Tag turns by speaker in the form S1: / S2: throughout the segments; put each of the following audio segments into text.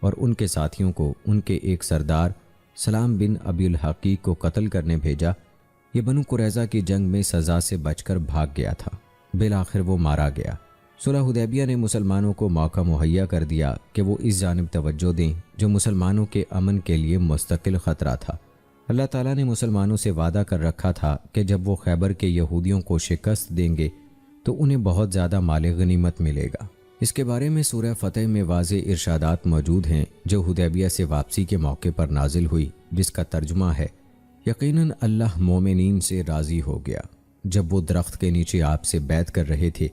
S1: اور ان کے ساتھیوں کو ان کے ایک سردار سلام بن ابی الحقیق کو قتل کرنے بھیجا۔ یہ بنو قریظہ کی جنگ میں سزا سے بچ کر بھاگ گیا تھا، بالآخر وہ مارا گیا۔ صلح حدیبیہ نے مسلمانوں کو موقع مہیا کر دیا کہ وہ اس جانب توجہ دیں جو مسلمانوں کے امن کے لیے مستقل خطرہ تھا۔ اللہ تعالیٰ نے مسلمانوں سے وعدہ کر رکھا تھا کہ جب وہ خیبر کے یہودیوں کو شکست دیں گے تو انہیں بہت زیادہ مال غنیمت ملے گا۔ اس کے بارے میں سورہ فتح میں واضح ارشادات موجود ہیں جو حدیبیہ سے واپسی کے موقع پر نازل ہوئی، جس کا ترجمہ ہے یقیناً اللہ مومنین سے راضی ہو گیا جب وہ درخت کے نیچے آپ سے بیعت کر رہے تھے،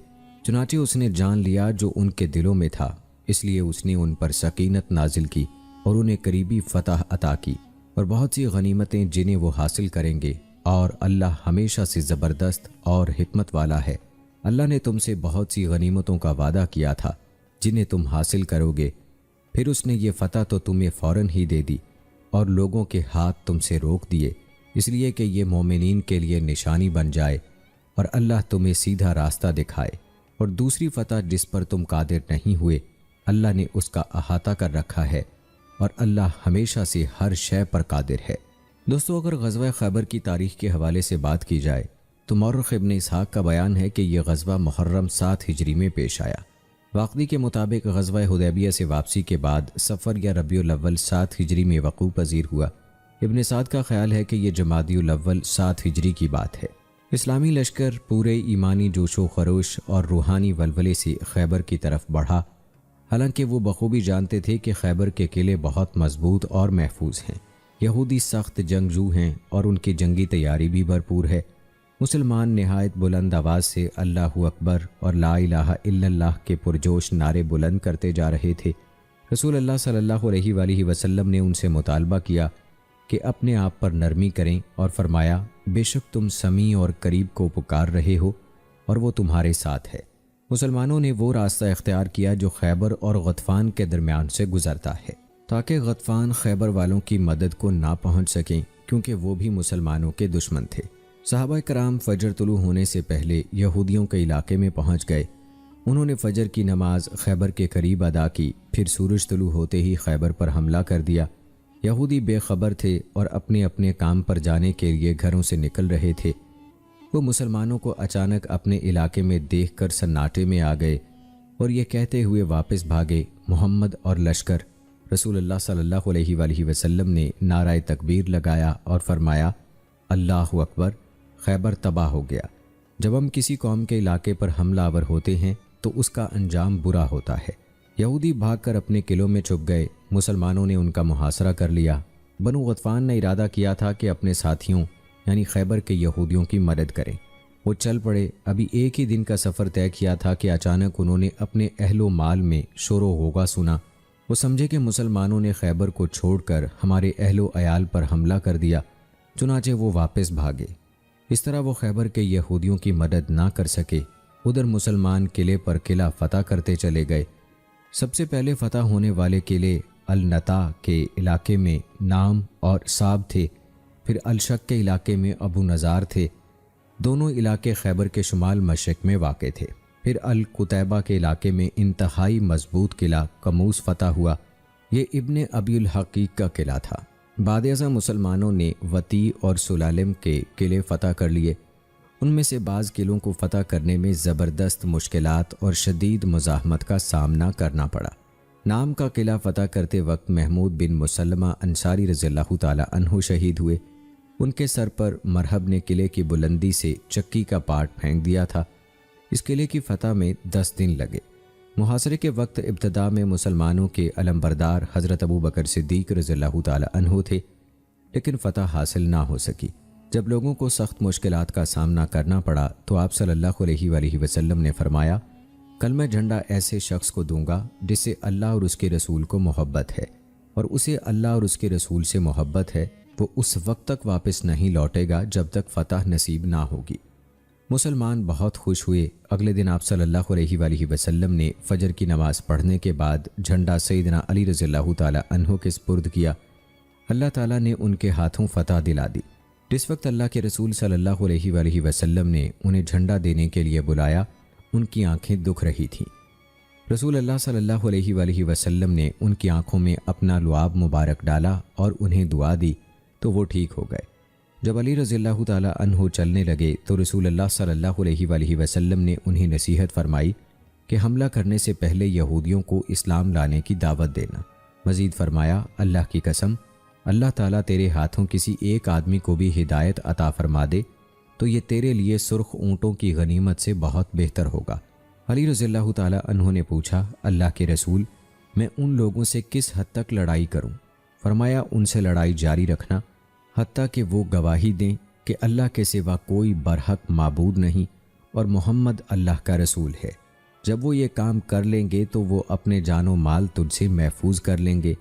S1: چنانچہ اس نے جان لیا جو ان کے دلوں میں تھا، اس لیے اس نے ان پر سکینت نازل کی اور انہیں قریبی فتح عطا کی اور بہت سی غنیمتیں جنہیں وہ حاصل کریں گے، اور اللہ ہمیشہ سے زبردست اور حکمت والا ہے۔ اللہ نے تم سے بہت سی غنیمتوں کا وعدہ کیا تھا جنہیں تم حاصل کرو گے، پھر اس نے یہ فتح تو تمہیں فوراً ہی دے دی اور لوگوں کے ہاتھ تم سے روک دیے، اس لیے کہ یہ مومنین کے لیے نشانی بن جائے اور اللہ تمہیں سیدھا راستہ دکھائے۔ اور دوسری فتح جس پر تم قادر نہیں ہوئے، اللہ نے اس کا احاطہ کر رکھا ہے اور اللہ ہمیشہ سے ہر شے پر قادر ہے۔ دوستو، اگر غزوہ خیبر کی تاریخ کے حوالے سے بات کی جائے تو مورخ ابن اسحاق کا بیان ہے کہ یہ غزوہ محرم 7 ہجری میں پیش آیا۔ واقعی کے مطابق غزوہ حدیبیہ سے واپسی کے بعد صفر یا ربیع الاول 7 ہجری میں وقوع پذیر ہوا۔ ابن سعد کا خیال ہے کہ یہ جمادی الاول 7 ہجری کی بات ہے۔ اسلامی لشکر پورے ایمانی جوش و خروش اور روحانی ولولے سے خیبر کی طرف بڑھا، حالانکہ وہ بخوبی جانتے تھے کہ خیبر کے قلعے بہت مضبوط اور محفوظ ہیں، یہودی سخت جنگجو ہیں اور ان کی جنگی تیاری بھی بھرپور ہے۔ مسلمان نہایت بلند آواز سے اللہ اکبر اور لا الہ الا اللہ کے پرجوش نعرے بلند کرتے جا رہے تھے۔ رسول اللہ صلی اللہ علیہ وآلہ وسلم نے ان سے مطالبہ کیا کہ اپنے آپ پر نرمی کریں اور فرمایا، بے شک تم سمیع اور قریب کو پکار رہے ہو اور وہ تمہارے ساتھ ہے۔ مسلمانوں نے وہ راستہ اختیار کیا جو خیبر اور غطفان کے درمیان سے گزرتا ہے، تاکہ غطفان خیبر والوں کی مدد کو نہ پہنچ سکیں، کیونکہ وہ بھی مسلمانوں کے دشمن تھے۔ صحابہ کرام فجر طلوع ہونے سے پہلے یہودیوں کے علاقے میں پہنچ گئے۔ انہوں نے فجر کی نماز خیبر کے قریب ادا کی، پھر سورج طلوع ہوتے ہی خیبر پر حملہ کر دیا۔ یہودی بے خبر تھے اور اپنے اپنے کام پر جانے کے لیے گھروں سے نکل رہے تھے۔ وہ مسلمانوں کو اچانک اپنے علاقے میں دیکھ کر سناٹے میں آ گئے اور یہ کہتے ہوئے واپس بھاگے، محمد اور لشکر۔ رسول اللہ صلی اللہ علیہ وآلہ وسلم نے نعرہ تکبیر لگایا اور فرمایا، اللہ اکبر، خیبر تباہ ہو گیا۔ جب ہم کسی قوم کے علاقے پر حملہ آور ہوتے ہیں تو اس کا انجام برا ہوتا ہے۔ یہودی بھاگ کر اپنے قلعوں میں چھپ گئے، مسلمانوں نے ان کا محاصرہ کر لیا۔ بنو غطفان نے ارادہ کیا تھا کہ اپنے ساتھیوں یعنی خیبر کے یہودیوں کی مدد کریں۔ وہ چل پڑے۔ ابھی ایک ہی دن کا سفر طے کیا تھا کہ اچانک انہوں نے اپنے اہل و مال میں شور و غوغا سنا۔ وہ سمجھے کہ مسلمانوں نے خیبر کو چھوڑ کر ہمارے اہل و عیال پر حملہ کر دیا، چنانچہ وہ واپس بھاگے۔ اس طرح وہ خیبر کے یہودیوں کی مدد نہ کر سکے۔ ادھر مسلمان قلعے پر قلعہ فتح کرتے چلے گئے۔ سب سے پہلے فتح ہونے والے قلعے النتا کے علاقے میں نام اور صاب تھے، پھر الشق کے علاقے میں ابو نظار تھے۔ دونوں علاقے خیبر کے شمال مشرق میں واقع تھے۔ پھر القتیبہ کے علاقے میں انتہائی مضبوط قلعہ قموس فتح ہوا۔ یہ ابن ابی الحقیق کا قلعہ تھا۔ بعد ازاں مسلمانوں نے وطی اور سلالم کے قلعے فتح کر لیے۔ ان میں سے بعض قلعوں کو فتح کرنے میں زبردست مشکلات اور شدید مزاحمت کا سامنا کرنا پڑا۔ نام کا قلعہ فتح کرتے وقت محمود بن مسلمہ انصاری رضی اللہ تعالی عنہ شہید ہوئے۔ ان کے سر پر مرہب نے قلعے کی بلندی سے چکی کا پارٹ پھینک دیا تھا۔ اس قلعے کی فتح میں 10 دن لگے۔ محاصرے کے وقت ابتدا میں مسلمانوں کے علمبردار حضرت ابو بکر صدیق رضی اللہ تعالی عنہ تھے، لیکن فتح حاصل نہ ہو سکی۔ جب لوگوں کو سخت مشکلات کا سامنا کرنا پڑا تو آپ صلی اللہ علیہ وآلہ وسلم نے فرمایا، کل میں جھنڈا ایسے شخص کو دوں گا جس سے اللہ اور اس کے رسول کو محبت ہے، اور اسے اللہ اور اس کے رسول سے محبت ہے، وہ اس وقت تک واپس نہیں لوٹے گا جب تک فتح نصیب نہ ہوگی۔ مسلمان بہت خوش ہوئے۔ اگلے دن آپ صلی اللہ علیہ وآلہ وسلم نے فجر کی نماز پڑھنے کے بعد جھنڈا سیدنا علی رضی اللہ تعالی عنہ کے سپرد کیا۔ اللہ تعالیٰ نے ان کے ہاتھوں فتح دلا دی۔ جس وقت اللہ کے رسول صلی اللہ علیہ وآلہ وسلم نے انہیں جھنڈا دینے کے لیے بلایا، ان کی آنکھیں دکھ رہی تھیں۔ رسول اللہ صلی اللہ علیہ وآلہ وسلم نے ان کی آنکھوں میں اپنا لعاب مبارک ڈالا اور انہیں دعا دی تو وہ ٹھیک ہو گئے۔ جب علی رضی اللہ تعالی عنہ چلنے لگے تو رسول اللہ صلی اللہ علیہ وآلہ وسلم نے انہیں نصیحت فرمائی کہ حملہ کرنے سے پہلے یہودیوں کو اسلام لانے کی دعوت دینا۔ مزید فرمایا، اللہ کی قسم، اللہ تعالیٰ تیرے ہاتھوں کسی ایک آدمی کو بھی ہدایت عطا فرما دے تو یہ تیرے لیے سرخ اونٹوں کی غنیمت سے بہت بہتر ہوگا۔ علی رضی اللہ تعالیٰ عنہ نے پوچھا، اللہ کے رسول، میں ان لوگوں سے کس حد تک لڑائی کروں؟ فرمایا، ان سے لڑائی جاری رکھنا حتیٰ کہ وہ گواہی دیں کہ اللہ کے سوا کوئی برحق معبود نہیں اور محمد اللہ کا رسول ہے۔ جب وہ یہ کام کر لیں گے تو وہ اپنے جان و مال تجھ سے محفوظ کر لیں گے،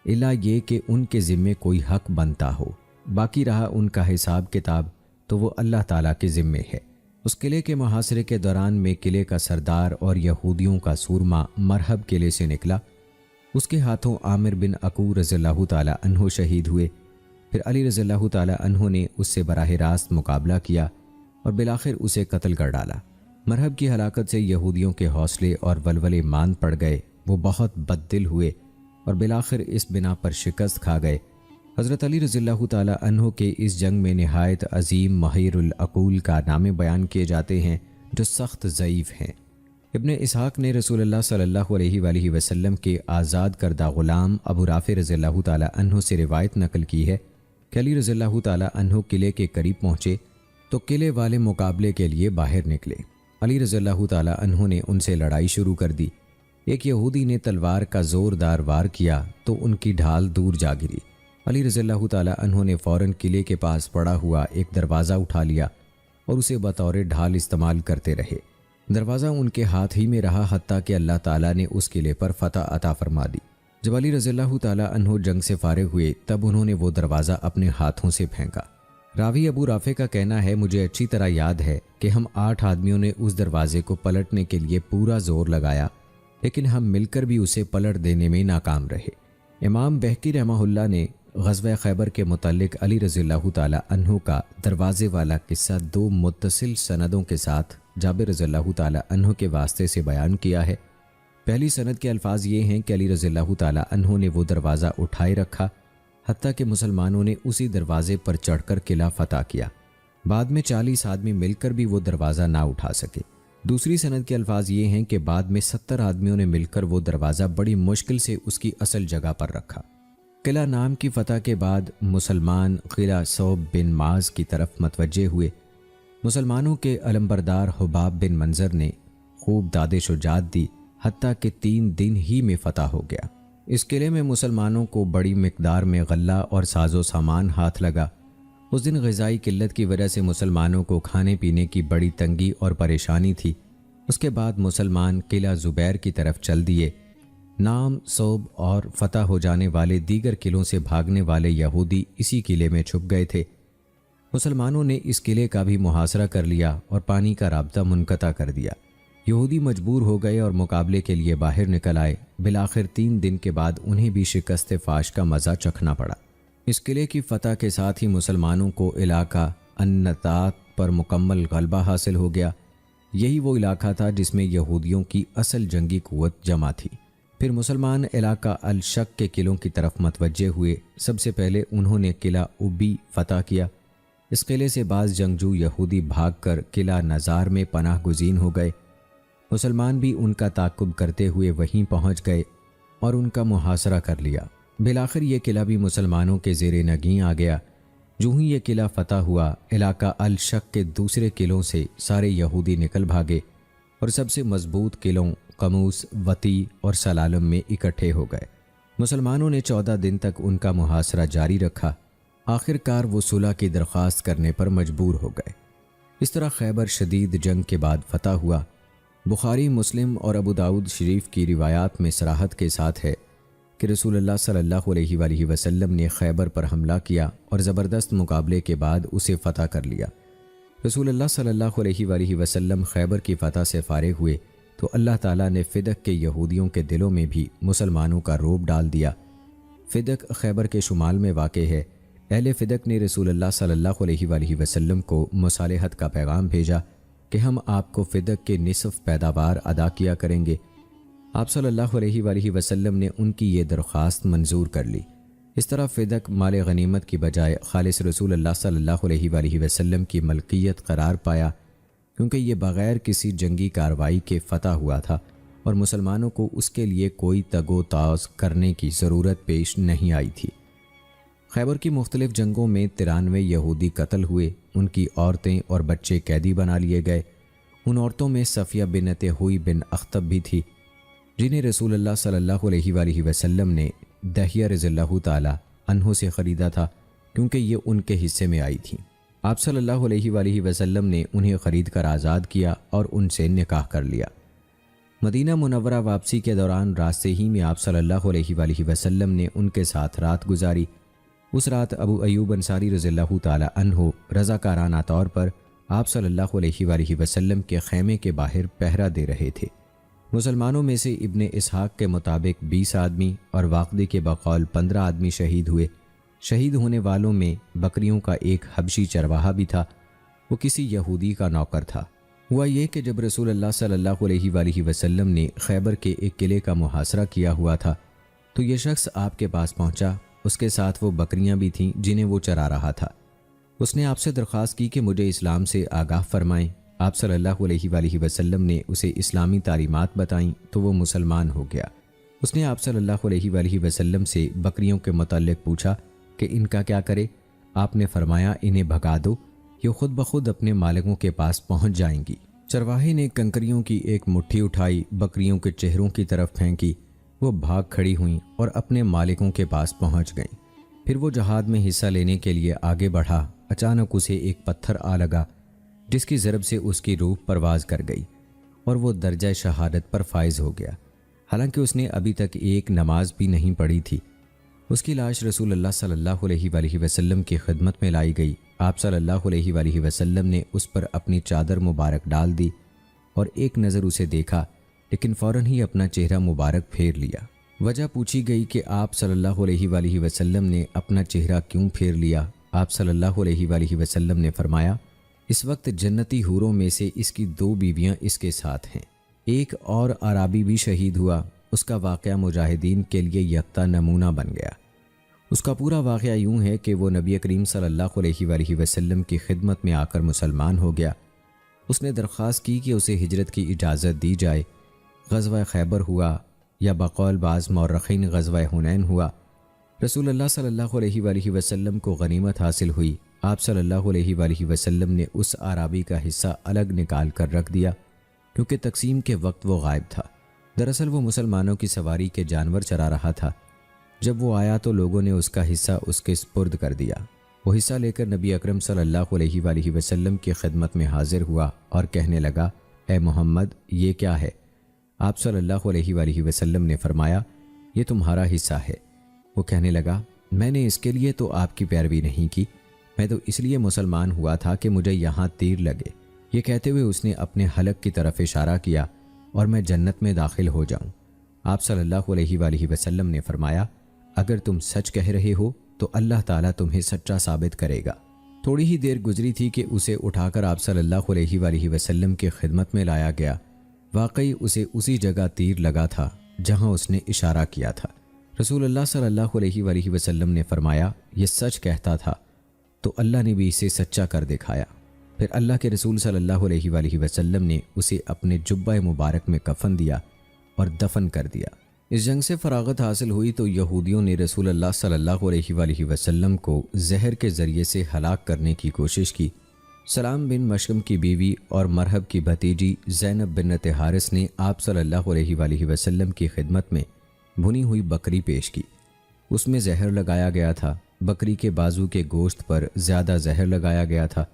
S1: الا یہ کہ ان کے ذمے کوئی حق بنتا ہو۔ باقی رہا ان کا حساب کتاب تو وہ اللہ تعالیٰ کے ذمے ہے۔ اس قلعے کے محاصرے کے دوران میں قلعے کا سردار اور یہودیوں کا سورما مرحب قلعے سے نکلا۔ اس کے ہاتھوں عامر بن عقو رضی اللہ تعالیٰ عنہ شہید ہوئے۔ پھر علی رضی اللہ تعالیٰ عنہ نے اس سے براہ راست مقابلہ کیا اور بالآخر اسے قتل کر ڈالا۔ مرحب کی ہلاکت سے یہودیوں کے حوصلے اور ولولے ماند پڑ گئے، وہ بہت بددل ہوئے اور بالآخر اس بنا پر شکست کھا گئے۔ حضرت علی رضی اللہ تعالیٰ عنہ کے اس جنگ میں نہایت عظیم مہیر العقول کارنامے بیان کیے جاتے ہیں جو سخت ضعیف ہیں۔ ابن اسحاق نے رسول اللہ صلی اللہ علیہ وآلہ وسلم کے آزاد کردہ غلام ابو رافع رضی اللہ تعالیٰ عنہ سے روایت نقل کی ہے کہ علی رضی اللہ تعالیٰ عنہ قلعے کے قریب پہنچے تو قلعے والے مقابلے کے لیے باہر نکلے۔ علی رضی اللہ تعالیٰ عنہ نے ان سے لڑائی شروع کر دی۔ ایک یہودی نے تلوار کا زوردار وار کیا تو ان کی ڈھال دور جا گری۔ علی رضی اللہ تعالیٰ عنہ نے فوراً قلعے کے پاس پڑا ہوا ایک دروازہ اٹھا لیا اور اسے بطور ڈھال استعمال کرتے رہے۔ دروازہ ان کے ہاتھ ہی میں رہا حتیٰ کہ اللہ تعالیٰ نے اس قلعے پر فتح عطا فرما دی۔ جب علی رضی اللہ تعالیٰ عنہ جنگ سے فارغ ہوئے تب انہوں نے وہ دروازہ اپنے ہاتھوں سے پھینکا۔ راوی ابو رافع کا کہنا ہے، مجھے اچھی طرح یاد ہے کہ ہم 8 آدمیوں نے اس دروازے کو پلٹنے کے لیے پورا زور لگایا، لیکن ہم مل کر بھی اسے پلٹ دینے میں ناکام رہے۔ امام بہقی رحمہ اللہ نے غزوہ خیبر کے متعلق علی رضی اللہ تعالیٰ عنہ کا دروازے والا قصہ 2 متصل سندوں کے ساتھ جابر رضی اللہ تعالیٰ عنہ کے واسطے سے بیان کیا ہے۔ پہلی سند کے الفاظ یہ ہیں کہ علی رضی اللہ تعالیٰ عنہ نے وہ دروازہ اٹھائے رکھا حتیٰ کہ مسلمانوں نے اسی دروازے پر چڑھ کر قلعہ فتح کیا۔ بعد میں 40 آدمی مل کر بھی وہ دروازہ نہ اٹھا سکے۔ دوسری سند کے الفاظ یہ ہیں کہ بعد میں 70 آدمیوں نے مل کر وہ دروازہ بڑی مشکل سے اس کی اصل جگہ پر رکھا۔ قلعہ نام کی فتح کے بعد مسلمان قلعہ صوب بن معاذ کی طرف متوجہ ہوئے۔ مسلمانوں کے علمبردار حباب بن منظر نے خوب داد شجاعت دی حتیٰ کہ 3 دن ہی میں فتح ہو گیا۔ اس قلعے میں مسلمانوں کو بڑی مقدار میں غلہ اور ساز و سامان ہاتھ لگا۔ اس دن غذائی قلت کی وجہ سے مسلمانوں کو کھانے پینے کی بڑی تنگی اور پریشانی تھی۔ اس کے بعد مسلمان قلعہ زبیر کی طرف چل دیے۔ نام، صوب اور فتح ہو جانے والے دیگر قلعوں سے بھاگنے والے یہودی اسی قلعے میں چھپ گئے تھے۔ مسلمانوں نے اس قلعے کا بھی محاصرہ کر لیا اور پانی کا رابطہ منقطع کر دیا۔ یہودی مجبور ہو گئے اور مقابلے کے لیے باہر نکل آئے۔ بالآخر 3 دن کے بعد انہیں بھی شکست فاش کا مزہ چکھنا پڑا۔ اس قلعے کی فتح کے ساتھ ہی مسلمانوں کو علاقہ النطاق پر مکمل غلبہ حاصل ہو گیا۔ یہی وہ علاقہ تھا جس میں یہودیوں کی اصل جنگی قوت جمع تھی۔ پھر مسلمان علاقہ الشق کے قلعوں کی طرف متوجہ ہوئے۔ سب سے پہلے انہوں نے قلعہ ابی فتح کیا۔ اس قلعے سے بعض جنگجو یہودی بھاگ کر قلعہ نزار میں پناہ گزین ہو گئے۔ مسلمان بھی ان کا تعاقب کرتے ہوئے وہیں پہنچ گئے اور ان کا محاصرہ کر لیا۔ بالآخر یہ قلعہ بھی مسلمانوں کے زیر نگین آ گیا۔ جو ہی یہ قلعہ فتح ہوا، علاقہ الشق کے دوسرے قلعوں سے سارے یہودی نکل بھاگے اور سب سے مضبوط قلعوں قموس، وطی اور سلالم میں اکٹھے ہو گئے۔ مسلمانوں نے 14 دن تک ان کا محاصرہ جاری رکھا۔ آخر کار وہ صلح کی درخواست کرنے پر مجبور ہو گئے۔ اس طرح خیبر شدید جنگ کے بعد فتح ہوا۔ بخاری، مسلم اور ابو داؤد شریف کی روایات میں صراحت کے ساتھ ہے کہ رسول اللہ صلی اللہ علیہ وآلہ وسلم نے خیبر پر حملہ کیا اور زبردست مقابلے کے بعد اسے فتح کر لیا۔ رسول اللہ صلی اللہ علیہ وآلہ وسلم خیبر کی فتح سے فارغ ہوئے تو اللہ تعالیٰ نے فدق کے یہودیوں کے دلوں میں بھی مسلمانوں کا روب ڈال دیا۔ فدق خیبر کے شمال میں واقع ہے۔ اہل فدق نے رسول اللہ صلی اللہ علیہ وآلہ وسلم کو مصالحت کا پیغام بھیجا کہ ہم آپ کو فدق کے نصف پیداوار ادا کیا کریں گے۔ آپ صلی اللہ علیہ وآلہ وسلم نے ان کی یہ درخواست منظور کر لی۔ اس طرح فدق مال غنیمت کی بجائے خالص رسول اللہ صلی اللہ علیہ وآلہ وسلم کی ملکیت قرار پایا، کیونکہ یہ بغیر کسی جنگی کارروائی کے فتح ہوا تھا اور مسلمانوں کو اس کے لیے کوئی تگ و تاز کرنے کی ضرورت پیش نہیں آئی تھی۔ خیبر کی مختلف جنگوں میں 93 یہودی قتل ہوئے، ان کی عورتیں اور بچے قیدی بنا لیے گئے۔ ان عورتوں میں صفیہ بنت ہوئی بن اخطب بھی تھی، جنہیں رسول اللہ صلی اللہ علیہ وآلہ وسلم نے دہیہ رضی اللہ تعالی عنہ سے خریدا تھا، کیونکہ یہ ان کے حصے میں آئی تھیں۔ آپ صلی اللہ علیہ وآلہ وسلم نے انہیں خرید کر آزاد کیا اور ان سے نکاح کر لیا۔ مدینہ منورہ واپسی کے دوران راستے ہی میں آپ صلی اللہ علیہ وآلہ وسلم نے ان کے ساتھ رات گزاری۔ اس رات ابو ایوب انصاری رضی اللہ تعالی عنہ رضاکارانہ طور پر آپ صلی اللہ علیہ وآلہ وسلم کے خیمے کے باہر پہرا دے رہے تھے۔ مسلمانوں میں سے ابن اسحاق کے مطابق 20 آدمی اور واقعے کے بقول 15 آدمی شہید ہوئے۔ شہید ہونے والوں میں بکریوں کا ایک حبشی چرواہا بھی تھا، وہ کسی یہودی کا نوکر تھا۔ ہوا یہ کہ جب رسول اللہ صلی اللہ علیہ وآلہ وسلم نے خیبر کے ایک قلعے کا محاصرہ کیا ہوا تھا تو یہ شخص آپ کے پاس پہنچا، اس کے ساتھ وہ بکریاں بھی تھیں جنہیں وہ چرا رہا تھا۔ اس نے آپ سے درخواست کی کہ مجھے اسلام سے آگاہ فرمائیں۔ آپ صلی اللہ علیہ وآلہ وسلم نے اسے اسلامی تعلیمات بتائیں تو وہ مسلمان ہو گیا۔ اس نے آپ صلی اللہ علیہ وآلہ وسلم سے بکریوں کے متعلق پوچھا کہ ان کا کیا کرے؟ آپ نے فرمایا انہیں بھگا دو، یہ خود بخود اپنے مالکوں کے پاس پہنچ جائیں گی۔ چرواہے نے کنکریوں کی ایک مٹھی اٹھائی، بکریوں کے چہروں کی طرف پھینکی، وہ بھاگ کھڑی ہوئیں اور اپنے مالکوں کے پاس پہنچ گئیں۔ پھر وہ جہاد میں حصہ لینے کے لیے آگے بڑھا۔ اچانک اسے ایک پتھر آ لگا جس کی ضرب سے اس کی روح پرواز کر گئی اور وہ درجہ شہادت پر فائز ہو گیا، حالانکہ اس نے ابھی تک ایک نماز بھی نہیں پڑھی تھی۔ اس کی لاش رسول اللہ صلی اللہ علیہ وآلہ وسلم کی خدمت میں لائی گئی۔ آپ صلی اللہ علیہ وآلہ وسلم نے اس پر اپنی چادر مبارک ڈال دی اور ایک نظر اسے دیکھا، لیکن فوراً ہی اپنا چہرہ مبارک پھیر لیا۔ وجہ پوچھی گئی کہ آپ صلی اللہ علیہ وآلہ وسلم نے اپنا چہرہ کیوں پھیر لیا؟ آپ صلی اللہ علیہ وآلہ وسلم نے فرمایا، اس وقت جنتی حوروں میں سے اس کی 2 بیویاں اس کے ساتھ ہیں، ایک اور عرابی بھی شہید ہوا، اس کا واقعہ مجاہدین کے لیے یکتا نمونہ بن گیا۔ اس کا پورا واقعہ یوں ہے کہ وہ نبی کریم صلی اللہ علیہ وآلہ وسلم کی خدمت میں آ کر مسلمان ہو گیا۔ اس نے درخواست کی کہ اسے ہجرت کی اجازت دی جائے۔ غزوہ خیبر ہوا یا بقول بعض مورخین غزوہ حنین ہوا۔ رسول اللہ صلی اللہ علیہ وآلہ وسلم کو غنیمت حاصل ہوئی۔ آپ صلی اللہ علیہ وآلہ وسلم نے اس عرابی کا حصہ الگ نکال کر رکھ دیا، کیونکہ تقسیم کے وقت وہ غائب تھا۔ دراصل وہ مسلمانوں کی سواری کے جانور چرا رہا تھا۔ جب وہ آیا تو لوگوں نے اس کا حصہ اس کے سپرد کر دیا۔ وہ حصہ لے کر نبی اکرم صلی اللہ علیہ وآلہ وسلم کی خدمت میں حاضر ہوا اور کہنے لگا، اے محمد، یہ کیا ہے؟ آپ صلی اللہ علیہ وآلہ وسلم نے فرمایا، یہ تمہارا حصہ ہے۔ وہ کہنے لگا، میں نے اس کے لیے تو آپ کی پیروی نہیں کی، میں تو اس لیے مسلمان ہوا تھا کہ مجھے یہاں تیر لگے۔ یہ کہتے ہوئے اس نے اپنے حلق کی طرف اشارہ کیا اور میں جنت میں داخل ہو جاؤں۔ آپ صلی اللہ علیہ وآلہ وسلم نے فرمایا، اگر تم سچ کہہ رہے ہو تو اللہ تعالیٰ تمہیں سچا ثابت کرے گا۔ تھوڑی ہی دیر گزری تھی کہ اسے اٹھا کر آپ صلی اللہ علیہ وآلہ وسلم کی خدمت میں لایا گیا۔ واقعی اسے اسی جگہ تیر لگا تھا جہاں اس نے اشارہ کیا تھا۔ رسول اللہ صلی اللہ علیہ وآلہ وسلم نے فرمایا، یہ سچ کہتا تھا، تو اللہ نے بھی اسے سچا کر دکھایا۔ پھر اللہ کے رسول صلی اللہ علیہ وآلہ وسلم نے اسے اپنے جبہ مبارک میں کفن دیا اور دفن کر دیا۔ اس جنگ سے فراغت حاصل ہوئی تو یہودیوں نے رسول اللہ صلی اللہ علیہ وآلہ وسلم کو زہر کے ذریعے سے ہلاک کرنے کی کوشش کی۔ سلام بن مشکم کی بیوی اور مرحب کی بھتیجی زینب بنت حارث نے آپ صلی اللہ علیہ وآلہ وسلم کی خدمت میں بھنی ہوئی بکری پیش کی۔ اس میں زہر لگایا گیا تھا۔ بکری کے بازو کے گوشت پر زیادہ زہر لگایا گیا تھا،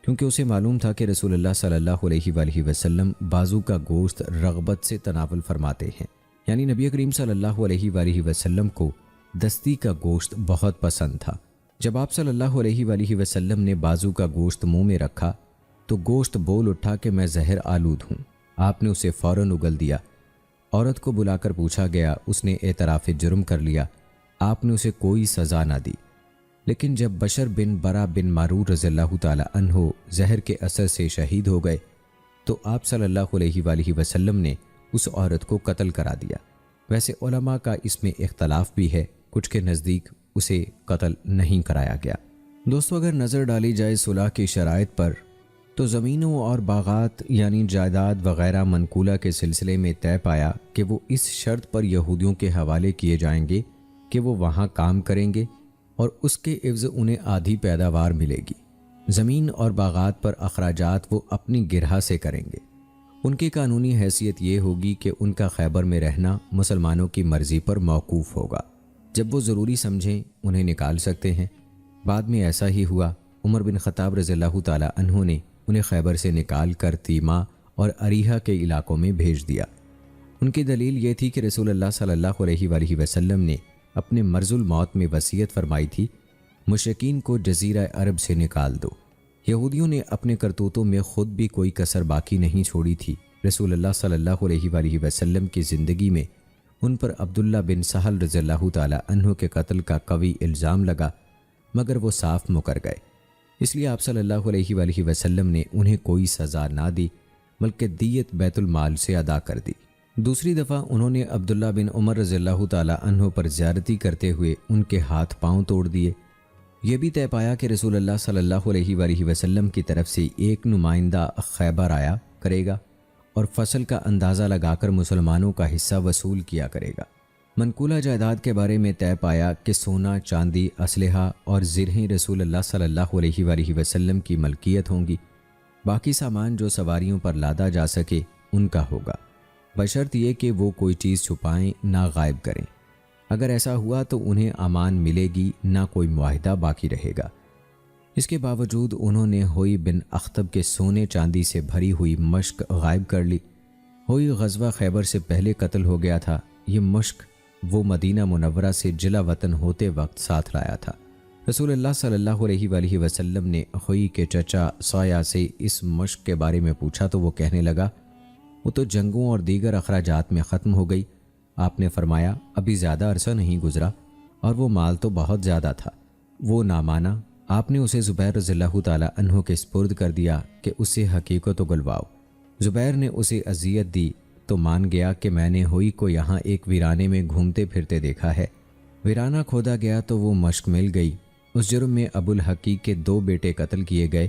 S1: کیونکہ اسے معلوم تھا کہ رسول اللہ صلی اللہ علیہ وآلہ وسلم بازو کا گوشت رغبت سے تناول فرماتے ہیں، یعنی نبی کریم صلی اللہ علیہ وآلہ وسلم کو دستی کا گوشت بہت پسند تھا۔ جب آپ صلی اللہ علیہ وآلہ وسلم نے بازو کا گوشت منہ میں رکھا تو گوشت بول اٹھا کہ میں زہر آلود ہوں۔ آپ نے اسے فوراً اگل دیا۔ عورت کو بلا کر پوچھا گیا، اس نے اعتراف جرم کر لیا۔ آپ نے اسے کوئی سزا نہ دی، لیکن جب بشر بن برا بن معرور رضی اللہ تعالی عنہ زہر کے اثر سے شہید ہو گئے تو آپ صلی اللہ علیہ وآلہ وسلم نے اس عورت کو قتل کرا دیا۔ ویسے علماء کا اس میں اختلاف بھی ہے، کچھ کے نزدیک اسے قتل نہیں کرایا گیا۔ دوستو، اگر نظر ڈالی جائے صلح کی شرائط پر تو زمینوں اور باغات یعنی جائیداد وغیرہ منقولہ کے سلسلے میں طے پایا کہ وہ اس شرط پر یہودیوں کے حوالے کیے جائیں گے کہ وہ وہاں کام کریں گے اور اس کے عوض انہیں آدھی پیداوار ملے گی۔ زمین اور باغات پر اخراجات وہ اپنی گرہ سے کریں گے۔ ان کی قانونی حیثیت یہ ہوگی کہ ان کا خیبر میں رہنا مسلمانوں کی مرضی پر موقوف ہوگا، جب وہ ضروری سمجھیں انہیں نکال سکتے ہیں۔ بعد میں ایسا ہی ہوا، عمر بن خطاب رضی اللہ تعالی عنہ نے انہیں خیبر سے نکال کر تیما اور اریحہ کے علاقوں میں بھیج دیا۔ ان کی دلیل یہ تھی کہ رسول اللہ صلی اللہ علیہ وآلہ وسلم نے اپنے مرض الموت میں وصیت فرمائی تھی، مشرکین کو جزیرہ عرب سے نکال دو۔ یہودیوں نے اپنے کرتوتوں میں خود بھی کوئی کسر باقی نہیں چھوڑی تھی۔ رسول اللہ صلی اللہ علیہ وآلہ وسلم کی زندگی میں ان پر عبداللہ بن سہل رضی اللہ تعالی عنہ کے قتل کا قوی الزام لگا، مگر وہ صاف مکر گئے۔ اس لیے آپ صلی اللہ علیہ وآلہ وسلم نے انہیں کوئی سزا نہ دی، بلکہ دیت بیت المال سے ادا کر دی۔ دوسری دفعہ انہوں نے عبداللہ بن عمر رضی اللہ تعالی عنہ پر زیارتی کرتے ہوئے ان کے ہاتھ پاؤں توڑ دیے۔ یہ بھی طے پایا کہ رسول اللہ صلی اللہ علیہ وآلہ وسلم کی طرف سے ایک نمائندہ خیبر آیا کرے گا اور فصل کا اندازہ لگا کر مسلمانوں کا حصہ وصول کیا کرے گا۔ منقولہ جائیداد کے بارے میں طے پایا کہ سونا، چاندی، اسلحہ اور زرہیں رسول اللہ صلی اللہ علیہ وآلہ وسلم کی ملکیت ہوں گی۔ باقی سامان جو سواریوں پر لادا جا سکے ان کا ہوگا، بشرط یہ کہ وہ کوئی چیز چھپائیں نہ غائب کریں۔ اگر ایسا ہوا تو انہیں امان ملے گی، نہ کوئی معاہدہ باقی رہے گا۔ اس کے باوجود انہوں نے ہوئی بن اخطب کے سونے چاندی سے بھری ہوئی مشک غائب کر لی۔ ہوئی غزوہ خیبر سے پہلے قتل ہو گیا تھا۔ یہ مشک وہ مدینہ منورہ سے جلا وطن ہوتے وقت ساتھ لایا تھا۔ رسول اللہ صلی اللہ علیہ وآلہ وسلم نے ہوئی کے چچا سایہ سے اس مشک کے بارے میں پوچھا تو وہ کہنے لگا، وہ تو جنگوں اور دیگر اخراجات میں ختم ہو گئی۔ آپ نے فرمایا، ابھی زیادہ عرصہ نہیں گزرا اور وہ مال تو بہت زیادہ تھا۔ وہ نہ مانا۔ آپ نے اسے زبیر رضی اللہ تعالی عنہ کے سپرد کر دیا کہ اسے حقیقت گلواؤ۔ زبیر نے اسے اذیت دی تو مان گیا کہ میں نے ہوئی کو یہاں ایک ویرانے میں گھومتے پھرتے دیکھا ہے۔ ویرانہ کھودا گیا تو وہ مشک مل گئی۔ اس جرم میں ابو الحقیق کے 2 بیٹے قتل کیے گئے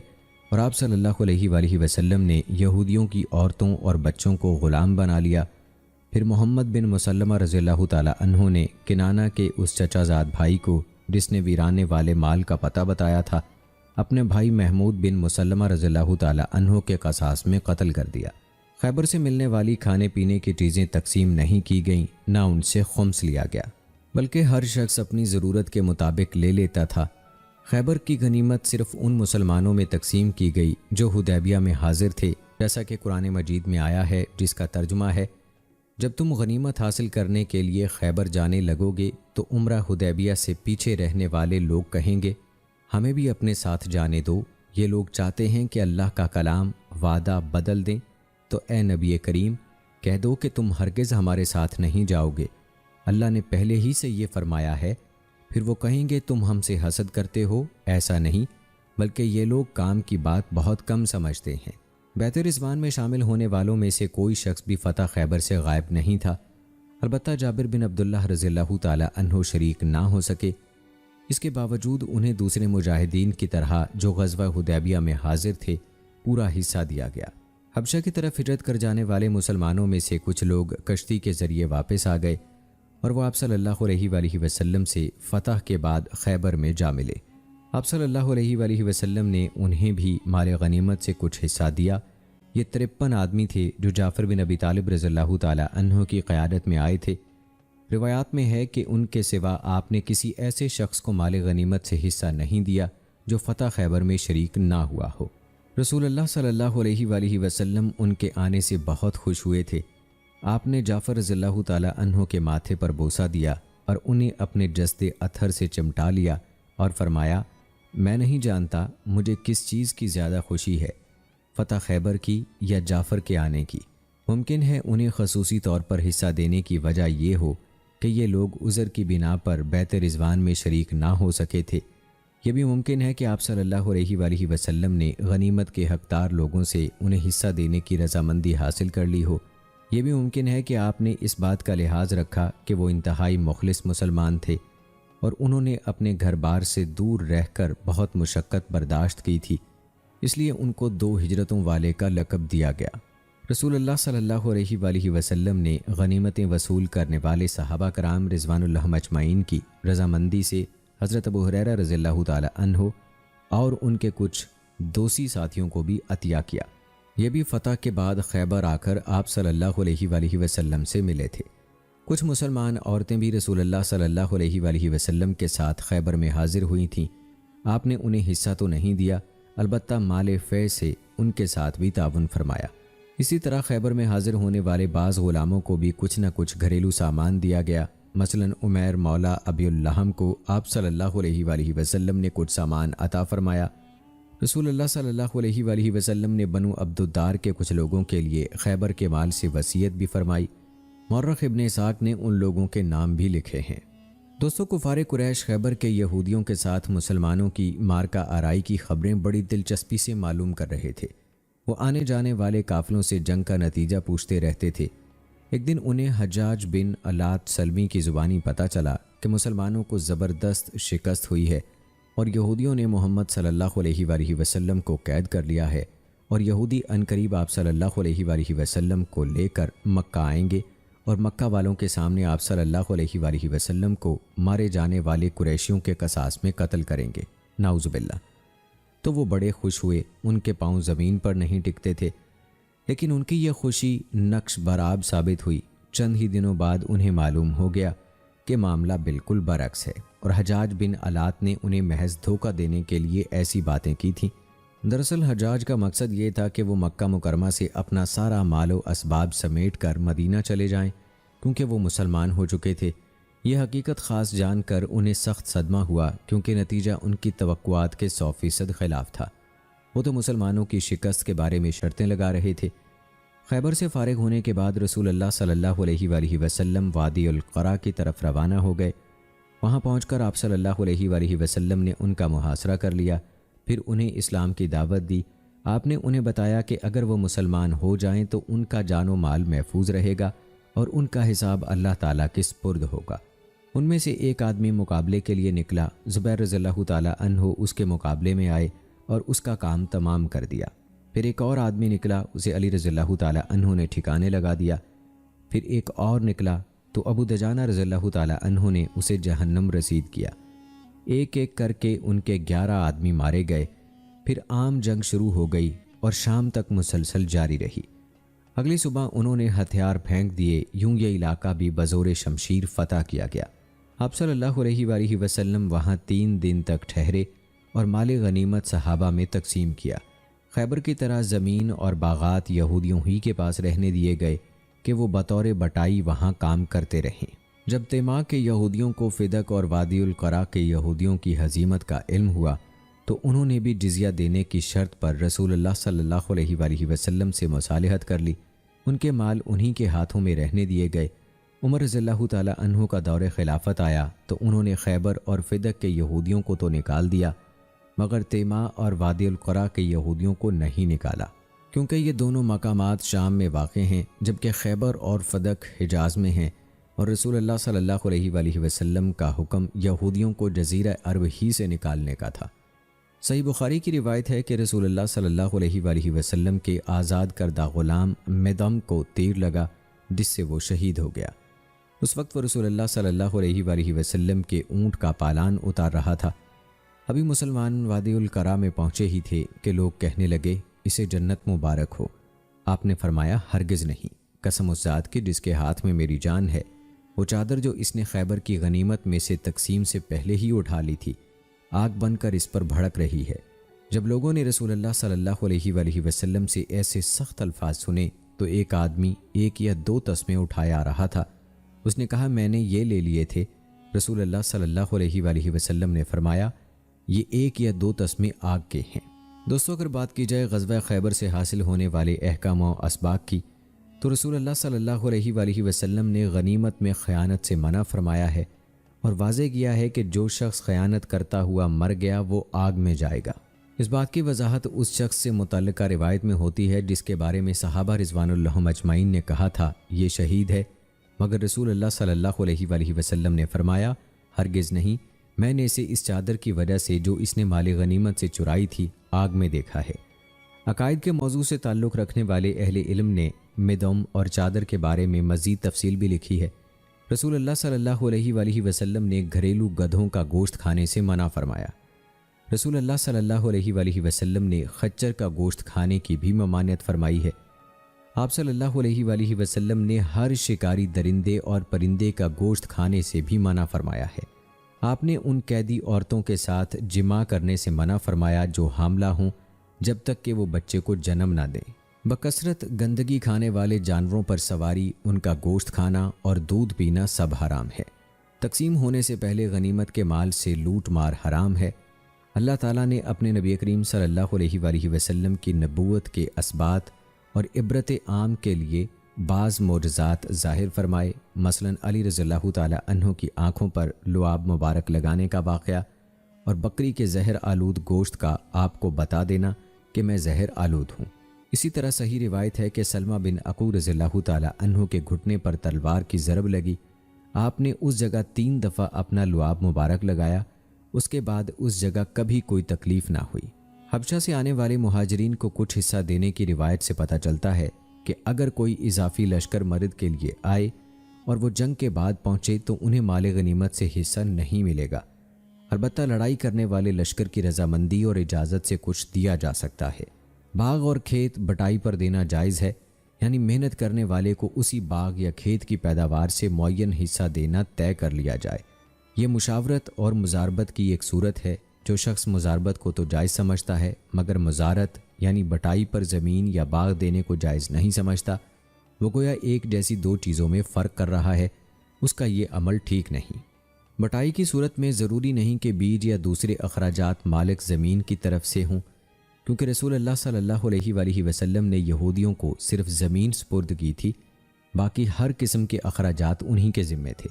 S1: اور آپ صلی اللہ علیہ وآلہ وسلم نے یہودیوں کی عورتوں اور بچوں کو غلام بنا لیا۔ پھر محمد بن مسلمہ رضی اللہ تعالی عنہ نے کنانہ کے اس چچا زاد بھائی کو جس نے ویرانے والے مال کا پتہ بتایا تھا، اپنے بھائی محمود بن مسلمہ رضی اللہ تعالی عنہ کے قصاص میں قتل کر دیا۔ خیبر سے ملنے والی کھانے پینے کی چیزیں تقسیم نہیں کی گئیں، نہ ان سے خمس لیا گیا، بلکہ ہر شخص اپنی ضرورت کے مطابق لے لیتا تھا۔ خیبر کی غنیمت صرف ان مسلمانوں میں تقسیم کی گئی جو حدیبیہ میں حاضر تھے، جیسا کہ قرآن مجید میں آیا ہے، جس کا ترجمہ ہے، جب تم غنیمت حاصل کرنے کے لیے خیبر جانے لگو گے تو عمرہ حدیبیہ سے پیچھے رہنے والے لوگ کہیں گے، ہمیں بھی اپنے ساتھ جانے دو۔ یہ لوگ چاہتے ہیں کہ اللہ کا کلام وعدہ بدل دیں، تو اے نبی کریم کہہ دو کہ تم ہرگز ہمارے ساتھ نہیں جاؤ گے، اللہ نے پہلے ہی سے یہ فرمایا ہے۔ پھر وہ کہیں گے تم ہم سے حسد کرتے ہو، ایسا نہیں، بلکہ یہ لوگ کام کی بات بہت کم سمجھتے ہیں۔ بیت رضوان میں شامل ہونے والوں میں سے کوئی شخص بھی فتح خیبر سے غائب نہیں تھا، البتہ جابر بن عبداللہ رضی اللہ تعالی عنہ شریک نہ ہو سکے۔ اس کے باوجود انہیں دوسرے مجاہدین کی طرح جو غزوہ حدیبیہ میں حاضر تھے پورا حصہ دیا گیا۔ حبشہ کی طرف ہجرت کر جانے والے مسلمانوں میں سے کچھ لوگ کشتی کے ذریعے واپس آ گئے اور وہ آپ صلی اللہ علیہ وآلہ وسلم سے فتح کے بعد خیبر میں جا ملے۔ آپ صلی اللہ علیہ وآلہ وسلم نے انہیں بھی مال غنیمت سے کچھ حصہ دیا۔ یہ 53 آدمی تھے جو جعفر بن ابی طالب رضی اللہ تعالی عنہ کی قیادت میں آئے تھے۔ روایات میں ہے کہ ان کے سوا آپ نے کسی ایسے شخص کو مال غنیمت سے حصہ نہیں دیا جو فتح خیبر میں شریک نہ ہوا ہو۔ رسول اللہ صلی اللہ علیہ وآلہ وسلم ان کے آنے سے بہت خوش ہوئے تھے۔ آپ نے جعفر رضی اللہ تعالی عنہ کے ماتھے پر بوسہ دیا اور انہیں اپنے جسد اطہر سے چمٹا لیا اور فرمایا، میں نہیں جانتا مجھے کس چیز کی زیادہ خوشی ہے، فتح خیبر کی یا جعفر کے آنے کی۔ ممکن ہے انہیں خصوصی طور پر حصہ دینے کی وجہ یہ ہو کہ یہ لوگ عذر کی بنا پر بیت رضوان میں شریک نہ ہو سکے تھے۔ یہ بھی ممکن ہے کہ آپ صلی اللہ علیہ وآلہ وسلم نے غنیمت کے حقدار لوگوں سے انہیں حصہ دینے کی رضامندی حاصل کر لی ہو۔ یہ بھی ممکن ہے کہ آپ نے اس بات کا لحاظ رکھا کہ وہ انتہائی مخلص مسلمان تھے اور انہوں نے اپنے گھر بار سے دور رہ کر بہت مشقت برداشت کی تھی، اس لیے ان کو 2 ہجرتوں والے کا لقب دیا گیا۔ رسول اللہ صلی اللہ علیہ وآلہ وسلم نے غنیمتیں وصول کرنے والے صحابہ کرام رضوان اللہ اجمعین کی رضامندی سے حضرت ابو ہریرہ رضی اللہ تعالی عنہ اور ان کے کچھ دوسی ساتھیوں کو بھی عطیہ کیا۔ یہ بھی فتح کے بعد خیبر آ کر آپ صلی اللہ علیہ وآلہ وسلم سے ملے تھے۔ کچھ مسلمان عورتیں بھی رسول اللہ صلی اللہ علیہ وآلہ وسلم کے ساتھ خیبر میں حاضر ہوئی تھیں۔ آپ نے انہیں حصہ تو نہیں دیا، البتہ مال فے سے ان کے ساتھ بھی تعاون فرمایا۔ اسی طرح خیبر میں حاضر ہونے والے بعض غلاموں کو بھی کچھ نہ کچھ گھریلو سامان دیا گیا۔ مثلا عمیر مولا ابی اللہم کو آپ صلی اللہ علیہ وآلہ وسلم نے کچھ سامان عطا فرمایا۔ رسول اللہ صلی اللہ علیہ وآلہ وسلم نے بنو عبد الدار کے کچھ لوگوں کے لیے خیبر کے مال سے وصیت بھی فرمائی۔ مورخ ابن اسحاق نے ان لوگوں کے نام بھی لکھے ہیں۔ دوستو، کفار قریش خیبر کے یہودیوں کے ساتھ مسلمانوں کی مارکہ آرائی کی خبریں بڑی دلچسپی سے معلوم کر رہے تھے۔ وہ آنے جانے والے قافلوں سے جنگ کا نتیجہ پوچھتے رہتے تھے۔ ایک دن انہیں حجاج بن علات سلمی کی زبانی پتہ چلا کہ مسلمانوں کو زبردست شکست ہوئی ہے اور یہودیوں نے محمد صلی اللہ علیہ وآلہ وسلم کو قید کر لیا ہے، اور یہودی عنقریب آپ صلی اللہ علیہ وآلہ وسلم کو لے کر مکہ آئیں گے اور مکہ والوں کے سامنے آپ صلی اللہ علیہ وآلہ وسلم کو مارے جانے والے قریشیوں کے قصاص میں قتل کریں گے، نعوذ باللہ۔ تو وہ بڑے خوش ہوئے، ان کے پاؤں زمین پر نہیں ٹکتے تھے، لیکن ان کی یہ خوشی نقش برآب ثابت ہوئی۔ چند ہی دنوں بعد انہیں معلوم ہو گیا کہ معاملہ بالکل برعکس ہے، اور حجاج بن علات نے انہیں محض دھوکہ دینے کے لیے ایسی باتیں کی تھیں۔ دراصل حجاج کا مقصد یہ تھا کہ وہ مکہ مکرمہ سے اپنا سارا مال و اسباب سمیٹ کر مدینہ چلے جائیں، کیونکہ وہ مسلمان ہو چکے تھے۔ یہ حقیقت خاص جان کر انہیں سخت صدمہ ہوا، کیونکہ نتیجہ ان کی توقعات کے 100% خلاف تھا۔ وہ تو مسلمانوں کی شکست کے بارے میں شرطیں لگا رہے تھے۔ خیبر سے فارغ ہونے کے بعد رسول اللہ صلی اللہ علیہ وآلہ وسلم وادی القرا کی طرف روانہ ہو گئے۔ وہاں پہنچ کر آپ صلی اللہ علیہ وآلہ وسلم نے ان کا محاصرہ کر لیا، پھر انہیں اسلام کی دعوت دی۔ آپ نے انہیں بتایا کہ اگر وہ مسلمان ہو جائیں تو ان کا جان و مال محفوظ رہے گا اور ان کا حساب اللہ تعالیٰ کے سپرد ہوگا۔ ان میں سے ایک آدمی مقابلے کے لیے نکلا، زبیر رضی اللہ تعالیٰ عنہ اس کے مقابلے میں آئے اور اس کا کام تمام کر دیا۔ پھر ایک اور آدمی نکلا، اسے علی رضی اللہ تعالیٰ عنہ نے ٹھکانے لگا دیا۔ پھر ایک اور نکلا تو ابو دجانہ رضی اللہ تعالیٰ عنہ نے اسے جہنم رسید کیا۔ ایک ایک کر کے ان کے 11 آدمی مارے گئے۔ پھر عام جنگ شروع ہو گئی اور شام تک مسلسل جاری رہی۔ اگلی صبح انہوں نے ہتھیار پھینک دیے، یوں یہ علاقہ بھی بزور شمشیر فتح کیا گیا۔ آپ صلی اللہ علیہ وآلہ وسلم وہاں 3 دن تک ٹھہرے اور مال غنیمت صحابہ میں تقسیم کیا۔ خیبر کی طرح زمین اور باغات یہودیوں ہی کے پاس رہنے دیے گئے کہ وہ بطور بٹائی وہاں کام کرتے رہیں۔ جب تیما کے یہودیوں کو فدق اور وادی القرا کے یہودیوں کی ہزیمت کا علم ہوا تو انہوں نے بھی جزیہ دینے کی شرط پر رسول اللہ صلی اللہ علیہ وآلہ وسلم سے مصالحت کر لی۔ ان کے مال انہی کے ہاتھوں میں رہنے دیے گئے۔ عمر رضی اللہ تعالیٰ عنہ کا دور خلافت آیا تو انہوں نے خیبر اور فدق کے یہودیوں کو تو نکال دیا، مگر تیما اور وادی القرا کے یہودیوں کو نہیں نکالا، کیونکہ یہ دونوں مقامات شام میں واقع ہیں، جبکہ خیبر اور فدق حجاز میں ہیں، اور رسول اللہ صلی اللہ علیہ وآلہ وسلم کا حکم یہودیوں کو جزیرہ عرب ہی سے نکالنے کا تھا۔ صحیح بخاری کی روایت ہے کہ رسول اللہ صلی اللہ علیہ وآلہ وسلم کے آزاد کردہ غلام مدم کو تیر لگا، جس سے وہ شہید ہو گیا۔ اس وقت وہ رسول اللہ صلی اللہ علیہ وآلہ وسلم کے اونٹ کا پالان اتار رہا تھا۔ ابھی مسلمان وادی القرا میں پہنچے ہی تھے کہ لوگ کہنے لگے، اسے جنت مبارک ہو۔ آپ نے فرمایا، ہرگز نہیں، قسم اس ذات کی جس کے ہاتھ میں میری جان ہے، وہ چادر جو اس نے خیبر کی غنیمت میں سے تقسیم سے پہلے ہی اٹھا لی تھی، آگ بن کر اس پر بھڑک رہی ہے۔ جب لوگوں نے رسول اللہ صلی اللہ علیہ وآلہ وسلم سے ایسے سخت الفاظ سنے تو ایک آدمی 1 یا 2 تسمے اٹھائے آ رہا تھا۔ اس نے کہا، میں نے یہ لے لیے تھے۔ رسول اللہ صلی اللہ علیہ وآلہ وسلم نے فرمایا، یہ 1 یا 2 تسمے آگ کے ہیں۔ دوستو، اگر بات کی جائے غزوہ خیبر سے حاصل ہونے والے احکام و اسباق کی، تو رسول اللہ صلی اللہ علیہ وآلہ وسلم نے غنیمت میں خیانت سے منع فرمایا ہے اور واضح کیا ہے کہ جو شخص خیانت کرتا ہوا مر گیا وہ آگ میں جائے گا۔ اس بات کی وضاحت اس شخص سے متعلقہ روایت میں ہوتی ہے جس کے بارے میں صحابہ رضوان اللہ اجمعین نے کہا تھا یہ شہید ہے، مگر رسول اللہ صلی اللہ علیہ وآلہ وسلم نے فرمایا ہرگز نہیں، میں نے اسے اس چادر کی وجہ سے جو اس نے مال غنیمت سے چرائی تھی آگ میں دیکھا ہے۔ عقائد کے موضوع سے تعلق رکھنے والے اہل علم نے مدعم اور چادر کے بارے میں مزید تفصیل بھی لکھی ہے۔ رسول اللہ صلی اللہ علیہ وآلہ وسلم نے گھریلو گدھوں کا گوشت کھانے سے منع فرمایا۔ رسول اللہ صلی اللہ علیہ وآلہ وسلم نے خچر کا گوشت کھانے کی بھی ممانعت فرمائی ہے۔ آپ صلی اللہ علیہ وآلہ وسلم نے ہر شکاری درندے اور پرندے کا گوشت کھانے سے بھی منع فرمایا ہے۔ آپ نے ان قیدی عورتوں کے ساتھ جماع کرنے سے منع فرمایا جو حاملہ ہوں جب تک کہ وہ بچے کو جنم نہ دیں۔ بکثرت گندگی کھانے والے جانوروں پر سواری، ان کا گوشت کھانا اور دودھ پینا سب حرام ہے۔ تقسیم ہونے سے پہلے غنیمت کے مال سے لوٹ مار حرام ہے۔ اللہ تعالیٰ نے اپنے نبی کریم صلی اللہ علیہ وآلہ وسلم کی نبوت کے اثبات اور عبرت عام کے لیے بعض معجزات ظاہر فرمائے، مثلا علی رضی اللہ تعالیٰ عنہ کی آنکھوں پر لعاب مبارک لگانے کا واقعہ اور بکری کے زہر آلود گوشت کا آپ کو بتا دینا کہ میں زہر آلود ہوں۔ اسی طرح صحیح روایت ہے کہ سلمہ بن عقو رضی اللہ تعالیٰ عنہ کے گھٹنے پر تلوار کی ضرب لگی، آپ نے اس جگہ 3 دفعہ اپنا لعاب مبارک لگایا، اس کے بعد اس جگہ کبھی کوئی تکلیف نہ ہوئی۔ حبشہ سے آنے والے مہاجرین کو کچھ حصہ دینے کی روایت سے پتہ چلتا ہے کہ اگر کوئی اضافی لشکر مرد کے لیے آئے اور وہ جنگ کے بعد پہنچے تو انہیں مال غنیمت سے حصہ نہیں ملے گا، البتہ لڑائی کرنے والے لشکر کی رضامندی اور اجازت سے کچھ دیا جا سکتا ہے۔ باغ اور کھیت بٹائی پر دینا جائز ہے، یعنی محنت کرنے والے کو اسی باغ یا کھیت کی پیداوار سے معین حصہ دینا طے کر لیا جائے۔ یہ مشاورت اور مزاربت کی ایک صورت ہے۔ جو شخص مزاربت کو تو جائز سمجھتا ہے مگر مزارت یعنی بٹائی پر زمین یا باغ دینے کو جائز نہیں سمجھتا، وہ گویا ایک جیسی 2 چیزوں میں فرق کر رہا ہے، اس کا یہ عمل ٹھیک نہیں۔ بٹائی کی صورت میں ضروری نہیں کہ بیج یا دوسرے اخراجات مالک زمین کی طرف سے ہوں، کیونکہ رسول اللہ صلی اللہ علیہ وآلہ وسلم نے یہودیوں کو صرف زمین سپرد کی تھی، باقی ہر قسم کے اخراجات انہی کے ذمے تھے۔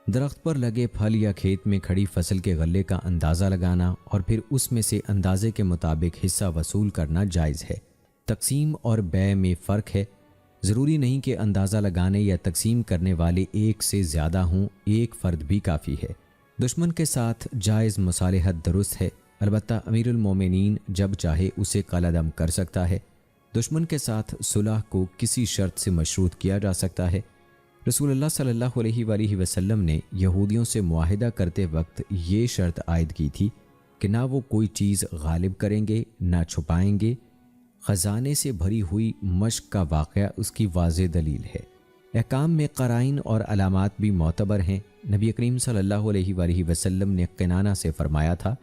S1: درخت پر لگے پھل یا کھیت میں کھڑی فصل کے غلے کا اندازہ لگانا اور پھر اس میں سے اندازے کے مطابق حصہ وصول کرنا جائز ہے۔ تقسیم اور بیع میں فرق ہے، ضروری نہیں کہ اندازہ لگانے یا تقسیم کرنے والے ایک سے زیادہ ہوں، ایک فرد بھی کافی ہے۔ دشمن کے ساتھ جائز مصالحت درست ہے، البتہ امیر المومنین جب چاہے اسے قلعدم کر سکتا ہے۔ دشمن کے ساتھ صلح کو کسی شرط سے مشروط کیا جا سکتا ہے۔ رسول اللہ صلی اللہ علیہ وآلہ وسلم نے یہودیوں سے معاہدہ کرتے وقت یہ شرط عائد کی تھی کہ نہ وہ کوئی چیز غالب کریں گے نہ چھپائیں گے۔ خزانے سے بھری ہوئی مشق کا واقعہ اس کی واضح دلیل ہے۔ احکام میں قرائن اور علامات بھی معتبر ہیں۔ نبی کریم صلی اللہ علیہ وآلہ وسلم نے کنانہ سے فرمایا تھا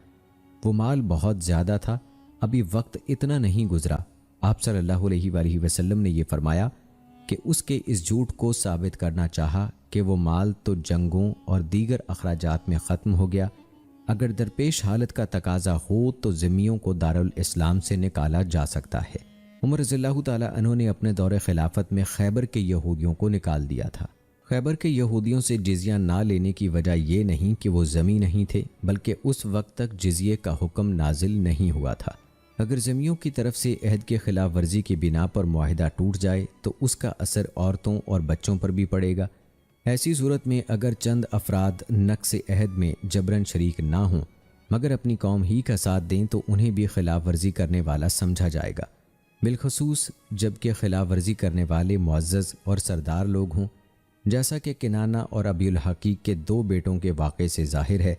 S1: وہ مال بہت زیادہ تھا، ابھی وقت اتنا نہیں گزرا۔ آپ صلی اللہ علیہ وآلہ وسلم نے یہ فرمایا کہ اس کے اس جھوٹ کو ثابت کرنا چاہا کہ وہ مال تو جنگوں اور دیگر اخراجات میں ختم ہو گیا، اگر درپیش حالت کا تقاضا ہو تو ذمیوں کو دارالاسلام سے نکالا جا سکتا ہے۔ عمر رضی اللہ تعالیٰ عنہ نے اپنے دور خلافت میں خیبر کے یہودیوں کو نکال دیا تھا۔ خیبر کے یہودیوں سے جزیہ نہ لینے کی وجہ یہ نہیں کہ وہ ذمی نہیں تھے، بلکہ اس وقت تک جزیے کا حکم نازل نہیں ہوا تھا۔ اگر ذمیوں کی طرف سے عہد کے خلاف ورزی کی بنا پر معاہدہ ٹوٹ جائے تو اس کا اثر عورتوں اور بچوں پر بھی پڑے گا۔ ایسی صورت میں اگر چند افراد نقض عہد میں جبراً شریک نہ ہوں مگر اپنی قوم ہی کا ساتھ دیں تو انہیں بھی خلاف ورزی کرنے والا سمجھا جائے گا، بالخصوص جب کہ خلاف ورزی کرنے والے معزز اور سردار لوگ ہوں، جیسا کہ کنانہ اور ابی الحقیق کے 2 بیٹوں کے واقعے سے ظاہر ہے۔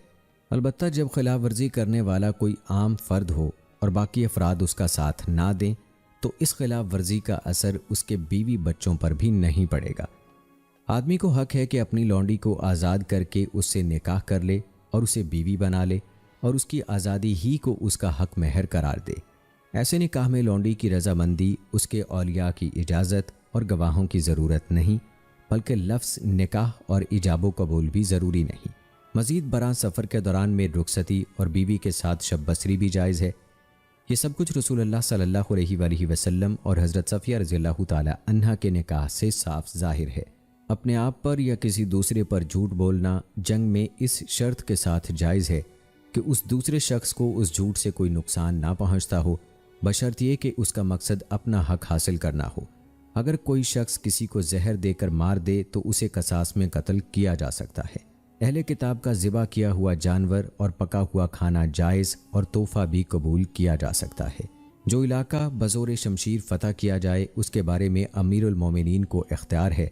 S1: البتہ جب خلاف ورزی کرنے والا کوئی عام فرد ہو اور باقی افراد اس کا ساتھ نہ دیں تو اس خلاف ورزی کا اثر اس کے بیوی بچوں پر بھی نہیں پڑے گا۔ آدمی کو حق ہے کہ اپنی لونڈی کو آزاد کر کے اس سے نکاح کر لے اور اسے بیوی بنا لے اور اس کی آزادی ہی کو اس کا حق مہر قرار دے۔ ایسے نکاح میں لونڈی کی رضامندی، اس کے اولیاء کی اجازت اور گواہوں کی ضرورت نہیں، بلکہ لفظ نکاح اور ایجاب و قبول بھی ضروری نہیں۔ مزید برآں سفر کے دوران میں رخصتی اور بیوی کے ساتھ شب بسری بھی جائز ہے۔ یہ سب کچھ رسول اللہ صلی اللہ علیہ وآلہ وسلم اور حضرت صفیہ رضی اللہ تعالی عنہا کے نکاح سے صاف ظاہر ہے۔ اپنے آپ پر یا کسی دوسرے پر جھوٹ بولنا جنگ میں اس شرط کے ساتھ جائز ہے کہ اس دوسرے شخص کو اس جھوٹ سے کوئی نقصان نہ پہنچتا ہو، بشرط یہ کہ اس کا مقصد اپنا حق حاصل کرنا ہو۔ اگر کوئی شخص کسی کو زہر دے کر مار دے تو اسے قصاص میں قتل کیا جا سکتا ہے۔ اہل کتاب کا ذبح کیا ہوا جانور اور پکا ہوا کھانا جائز اور تحفہ بھی قبول کیا جا سکتا ہے۔ جو علاقہ بزور شمشیر فتح کیا جائے اس کے بارے میں امیر المومنین کو اختیار ہے،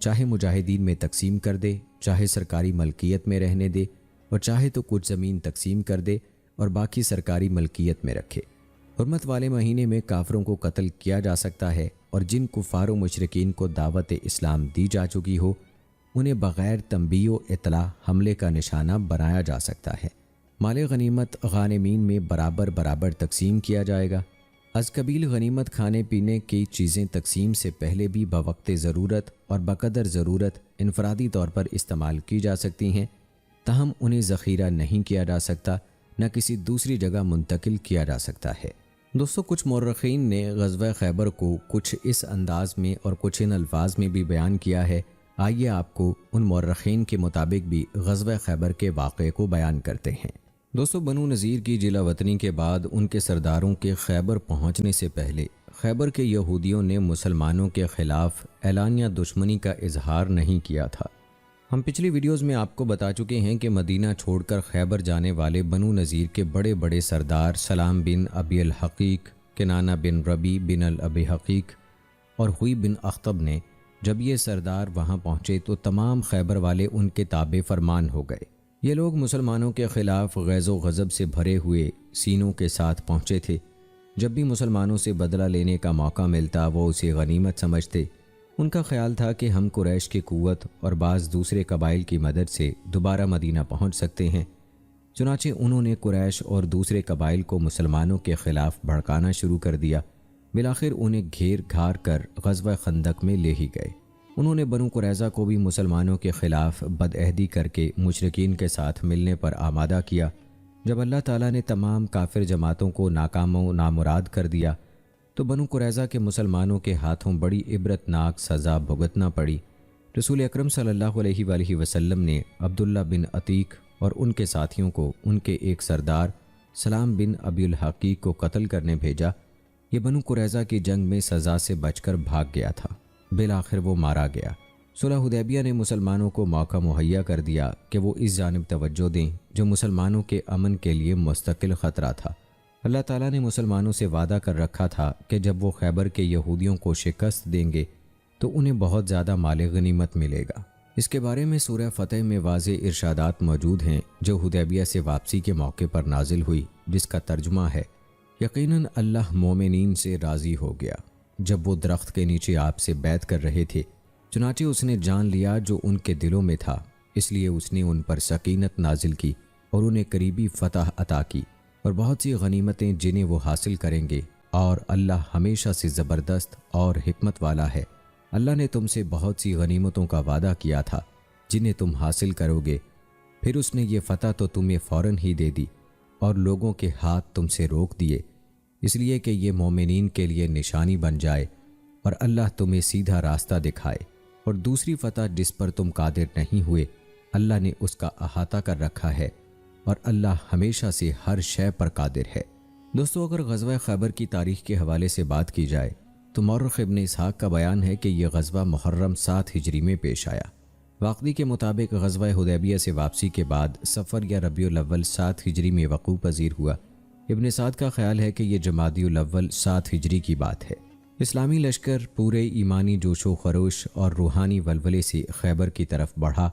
S1: چاہے مجاہدین میں تقسیم کر دے، چاہے سرکاری ملکیت میں رہنے دے، اور چاہے تو کچھ زمین تقسیم کر دے اور باقی سرکاری ملکیت میں رکھے۔ حرمت والے مہینے میں کافروں کو قتل کیا جا سکتا ہے، اور جن کفار و مشرکین کو دعوت اسلام دی جا چکی ہو انہیں بغیر تنبیہ و اطلاع حملے کا نشانہ بنایا جا سکتا ہے۔ مال غنیمت غانمین میں برابر برابر تقسیم کیا جائے گا۔ از قبیل غنیمت کھانے پینے کی چیزیں تقسیم سے پہلے بھی بوقت ضرورت اور بقدر ضرورت انفرادی طور پر استعمال کی جا سکتی ہیں، تاہم انہیں ذخیرہ نہیں کیا جا سکتا، نہ کسی دوسری جگہ منتقل کیا جا سکتا ہے۔ دوستو، کچھ مورخین نے غزوہ خیبر کو کچھ اس انداز میں اور کچھ ان الفاظ میں بھی بیان کیا ہے۔ آئیے آپ کو ان مورخین کے مطابق بھی غزوہ خیبر کے واقعے کو بیان کرتے ہیں۔ دوستو، بنو نذیر کی جلا وطنی کے بعد ان کے سرداروں کے خیبر پہنچنے سے پہلے خیبر کے یہودیوں نے مسلمانوں کے خلاف اعلانیہ دشمنی کا اظہار نہیں کیا تھا۔ ہم پچھلی ویڈیوز میں آپ کو بتا چکے ہیں کہ مدینہ چھوڑ کر خیبر جانے والے بنو نذیر کے بڑے بڑے سردار سلام بن ابی الحقیق، کنانہ بن ربی بن الابی حقیق اور ہوئی بن اخطب نے جب یہ سردار وہاں پہنچے تو تمام خیبر والے ان کے تابع فرمان ہو گئے۔ یہ لوگ مسلمانوں کے خلاف غیظ و غضب سے بھرے ہوئے سینوں کے ساتھ پہنچے تھے۔ جب بھی مسلمانوں سے بدلہ لینے کا موقع ملتا وہ اسے غنیمت سمجھتے۔ ان کا خیال تھا کہ ہم قریش کی قوت اور بعض دوسرے قبائل کی مدد سے دوبارہ مدینہ پہنچ سکتے ہیں۔ چنانچہ انہوں نے قریش اور دوسرے قبائل کو مسلمانوں کے خلاف بھڑکانا شروع کر دیا۔ بالآخر انہیں گھیر گھار کر غزوہ خندق میں لے ہی گئے۔ انہوں نے بنو قریظہ کو بھی مسلمانوں کے خلاف بدعہدی کر کے مشرکین کے ساتھ ملنے پر آمادہ کیا۔ جب اللہ تعالیٰ نے تمام کافر جماعتوں کو ناکام و نامراد کر دیا تو بنو قریظہ کے مسلمانوں کے ہاتھوں بڑی عبرتناک سزا بھگتنا پڑی۔ رسول اکرم صلی اللہ علیہ وآلہ وسلم نے عبداللہ بن عتیق اور ان کے ساتھیوں کو ان کے ایک سردار سلام بن ابی الحقیق کو قتل کرنے بھیجا۔ یہ بنو قریظہ کی جنگ میں سزا سے بچ کر بھاگ گیا تھا۔ بالآخر وہ مارا گیا۔ صلح حدیبیہ نے مسلمانوں کو موقع مہیا کر دیا کہ وہ اس جانب توجہ دیں جو مسلمانوں کے امن کے لیے مستقل خطرہ تھا۔ اللہ تعالیٰ نے مسلمانوں سے وعدہ کر رکھا تھا کہ جب وہ خیبر کے یہودیوں کو شکست دیں گے تو انہیں بہت زیادہ مال غنیمت ملے گا۔ اس کے بارے میں سورہ فتح میں واضح ارشادات موجود ہیں جو حدیبیہ سے واپسی کے موقع پر نازل ہوئی، جس کا ترجمہ ہے یقیناً اللہ مومنین سے راضی ہو گیا جب وہ درخت کے نیچے آپ سے بیعت کر رہے تھے، چنانچہ اس نے جان لیا جو ان کے دلوں میں تھا، اس لیے اس نے ان پر سکینت نازل کی اور انہیں قریبی فتح عطا کی اور بہت سی غنیمتیں جنہیں وہ حاصل کریں گے، اور اللہ ہمیشہ سے زبردست اور حکمت والا ہے۔ اللہ نے تم سے بہت سی غنیمتوں کا وعدہ کیا تھا جنہیں تم حاصل کرو گے، پھر اس نے یہ فتح تو تمہیں فوراً ہی دے دی اور لوگوں کے ہاتھ تم سے روک دیے، اس لیے کہ یہ مومنین کے لیے نشانی بن جائے اور اللہ تمہیں سیدھا راستہ دکھائے۔ اور دوسری فتح جس پر تم قادر نہیں ہوئے اللہ نے اس کا احاطہ کر رکھا ہے، اور اللہ ہمیشہ سے ہر شے پر قادر ہے۔ دوستو، اگر غزوہ خیبر کی تاریخ کے حوالے سے بات کی جائے تو مورخ ابن اسحاق کا بیان ہے کہ یہ غزوہ محرم 7 ہجری میں پیش آیا۔ واقعی کے مطابق غزوہ حدیبیہ سے واپسی کے بعد صفر یا ربیع الاول 7 ہجری میں وقوع پذیر ہوا۔ ابن سعد کا خیال ہے کہ یہ جمادی الاول 7 ہجری کی بات ہے۔ اسلامی لشکر پورے ایمانی جوش و خروش اور روحانی ولولے سے خیبر کی طرف بڑھا،